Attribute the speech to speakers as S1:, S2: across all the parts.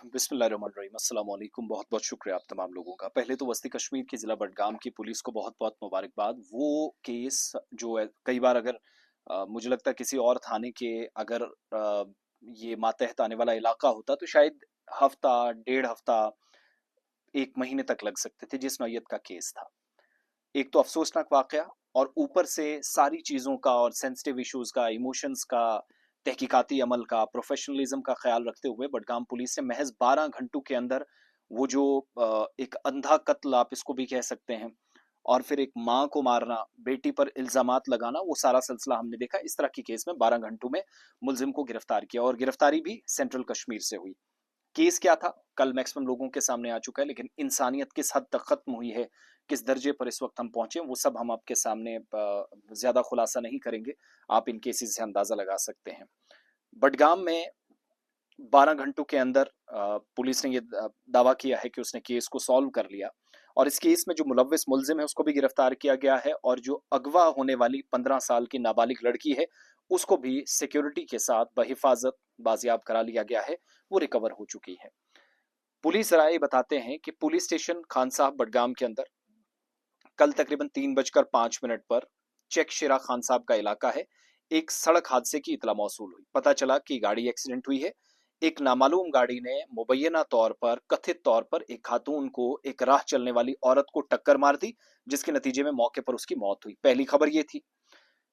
S1: बिस्मिल्लाहिर्रहमानिर्रहीम, अस्सलाम वालेकुम। बहुत बहुत शुक्रिया आप तमाम लोगों का। पहले तो वस्ती कश्मीर के ज़िला बडगाम की पुलिस को बहुत बहुत मुबारकबाद। वो केस जो है कई बार अगर मुझे लगता है किसी और थाने के अगर ये मातहत आने वाला इलाका होता तो शायद हफ्ता, डेढ़ हफ्ता, एक महीने तक लग सकते थे जिस नौयत का केस था। एक तो अफसोसनाक वाकया और ऊपर से सारी चीज़ों का और सेंसिटिव इश्यूज का, इमोशंस का, तहकीकाती अमल का, प्रोफेशनलिज्म का ख्याल रखते हुए बडगाम पुलिस ने महज 12 घंटों के अंदर वो जो एक अंधा कत्ल आप इसको भी कह सकते हैं और फिर एक माँ को मारना, बेटी पर इल्जामात लगाना, वो सारा सिलसिला हमने देखा। इस तरह की केस में 12 घंटों में मुलजिम को गिरफ्तार किया और गिरफ्तारी भी सेंट्रल कश्मीर से हुई। केस क्या था कल मैक्सिमम लोगों के सामने आ चुका है, लेकिन इंसानियत किस हद तक खत्म हुई है, किस दर्जे पर इस वक्त हम पहुंचे, वो सब हम आपके सामने ज्यादा खुलासा नहीं करेंगे। आप इन केसेस से अंदाजा लगा सकते हैं। बडगाम में 12 घंटों के अंदर पुलिस ने ये दावा किया है कि उसने केस को सॉल्व कर लिया और इस केस में जो मुलव्विस मुलजिम है उसको भी गिरफ्तार किया गया है और जो अगवा होने वाली 15 साल की नाबालिग लड़की है उसको भी सिक्योरिटी के साथ बहिफाजत बाजियाब करा लिया गया है। वो रिकवर हो चुकी है। पुलिस राय बताते हैं कि पुलिस स्टेशन खान साहब बडगाम के अंदर कल तकरीबन 3:05 पर चेक शिरा खान साहब का इलाका है, एक सड़क हादसे की इतला मौसूल हुई। पता चला कि गाड़ी एक्सीडेंट हुई है। एक नामालूम गाड़ी ने मुबैना तौर पर, कथित तौर पर एक खातून को एक राह चलने वाली औरत को टक्कर मार दी, जिसके नतीजे में मौके पर उसकी मौत हुई। पहली खबर ये थी।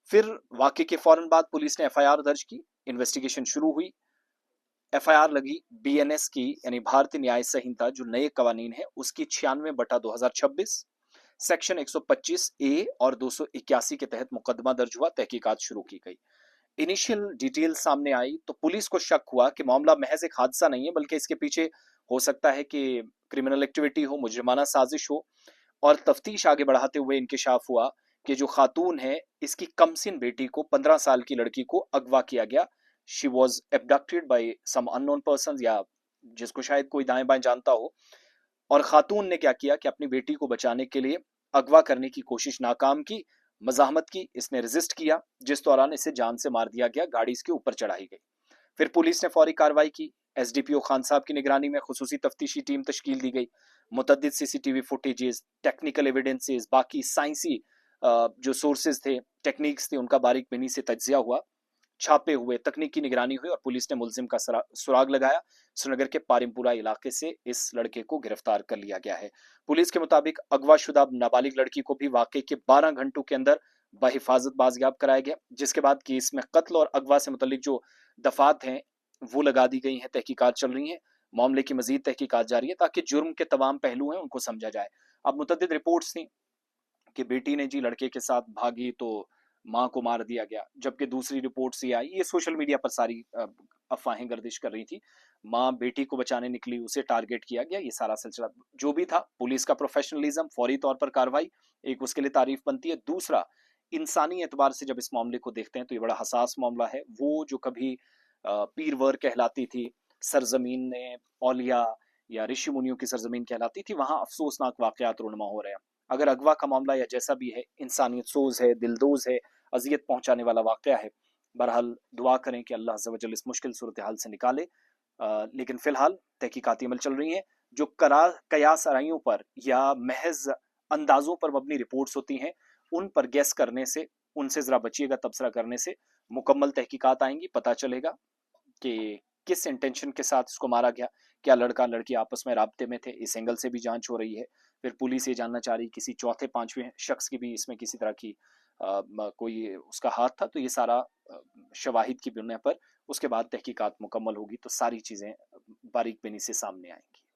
S1: फिर वाकये के फौरन बाद पुलिस ने एफआईआर दर्ज की, इन्वेस्टिगेशन शुरू हुई। एफआईआर लगी बीएनएस की यानी भारतीय न्याय संहिता जो नए कवानीन है उसकी 96/2026 सेक्शन 125 ए और 281 के तहत मुकदमा दर्ज हुआ, तहकीकात शुरू की गई। इनिशियल डिटेल सामने आई तो पुलिस को शक हुआ कि मामला महज एक हादसा नहीं है बल्कि इसके पीछे हो सकता है कि क्रिमिनल एक्टिविटी हो, मुजरिमाना साजिश हो। और तफ्तीश आगे बढ़ाते हुए इंकिशाफ हुआ कि जो खातून है इसकी कमसिन बेटी को 15 साल की लड़की को अगवा किया गया। She was abducted by some unknown person या जिसको शायद कोई दाएं बाएं जानता हो। और खातून ने क्या किया कि अपनी बेटी को बचाने के लिए अगवा करने की कोशिश नाकाम की, मजाहमत की, इसने रेजिस्ट किया जिस दौरान इसे जान से मार दिया गया, गाड़ी इसके ऊपर चढ़ाई गई। फिर पुलिस ने फौरी कार्रवाई की। एसडीपीओ खान साहब की निगरानी में खुसूसी तफ्तीशी टीम तश्कील दी गई। मुतद्दिद सीसीटीवी फुटेजेस, टेक्निकल एविडेंसेस, बाकी साइंसी जो सोर्सेज थे, टेक्निक्स थे, उनका बारीक बिनी से तज्जिया हुआ। छापे हुए, तकनीकी निगरानी हुई और पुलिस ने मुलजिम का सुराग लगाया। श्रीनगर के पारिमपुरा इलाके से इस लड़के को गिरफ्तार कर लिया गया है। पुलिस के मुताबिक अगवाशुदा नाबालिग लड़की को भी वाकई के 12 घंटों के अंदर बहिफाजत बाजियाब कराया गया, जिसके बाद केस में कत्ल और अगवा से मुतल्लिक जो दफात हैं वो लगा दी गई हैं, तहकीकात चल रही हैं। मामले की मजीद तहकीकात जारी है ताकि जुर्म के तमाम पहलू हैं उनको समझा जाए। अब मुतद्दिद रिपोर्ट्स थी कि बेटी ने जी लड़के के साथ भागी तो माँ को मार दिया गया, जबकि दूसरी रिपोर्ट्स ये आई, ये सोशल मीडिया पर सारी अफवाहें गर्दिश कर रही थी। माँ बेटी को बचाने निकली, उसे टारगेट किया गया, ये सारा सिलसिला जो भी था। पुलिस का प्रोफेशनलिज्म, फौरी तौर पर कार्रवाई, एक उसके लिए तारीफ बनती है। दूसरा, इंसानी एतबार से जब इस मामले को देखते हैं तो ये बड़ा हसास मामला है। वो जो कभी पीरवर कहलाती थी, सरजमीन ने औलिया या ऋषि मुनियों की सरजमीन कहलाती थी, वहां अफसोसनाक वाकयात रूनुमा हो रहे हैं। अगर अगवा का मामला या जैसा भी है इंसानियत सोज है, दिलदोज है, अजियत पहुंचाने वाला वाकया है। बहरहाल दुआ करें कि अल्लाह अज़्ज़ व जल इस मुश्किल सूरत हाल से निकाले। लेकिन फिलहाल तहकीकाती अमल चल रही हैं। जो कयास आराइयों पर या महज अंदाजों पर मबनी रिपोर्ट्स होती हैं उन पर गैस करने से, उनसे जरा बचिएगा, तबसरा करने से। मुकम्मल तहकीकात आएंगी, पता चलेगा कि किस इंटेंशन के साथ इसको मारा गया। क्या लड़का लड़की आपस में राब्ते में थे, इस एंगल से भी जांच हो रही है। फिर पुलिस ये जानना चाह रही किसी चौथे पांचवें शख्स की भी इसमें किसी तरह की कोई उसका हाथ था, तो ये सारा शवाहिद की बुनियाद पर उसके बाद तहकीकात मुकम्मल होगी तो सारी चीजें बारीक बिनी से सामने आएंगी।